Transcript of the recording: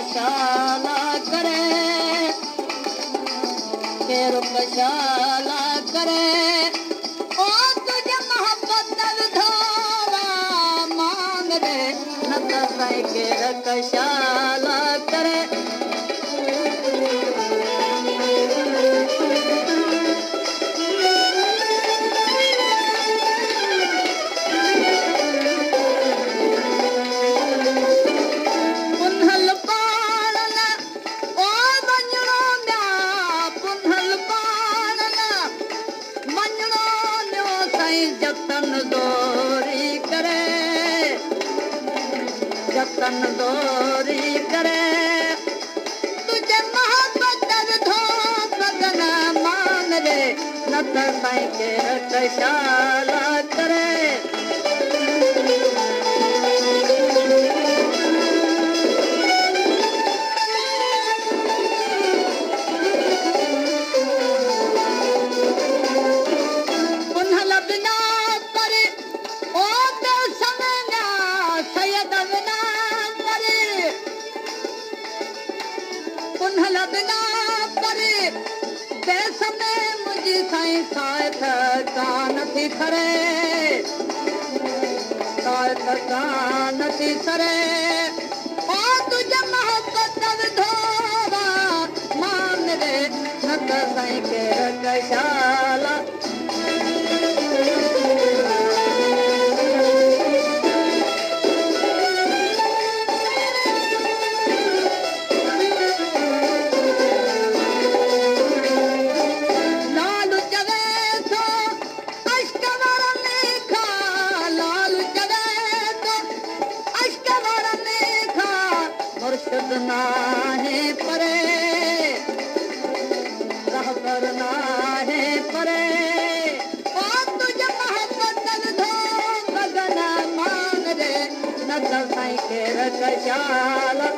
रुकशाला करे के रुकशाला करे ओ तुझे मोहब्बत विधोरा मांग दे न त साईं के रुकशाला करे जतन दोरी करे तुझे मोहब्बत विधो बदन मान दे न त साईं के रुकशाला करे मुंहिंजी साईं साथ कान थी सरे साथ कान थी सरे ओ तुझे मोहब्बत विधोरा मान दे न त साईं के रुकशाला मुर्शिद नाहे परे रहबर नाहे परे ओ तुझे मोहब्बत विधो बदन मान दे न त साईं के रुकशाला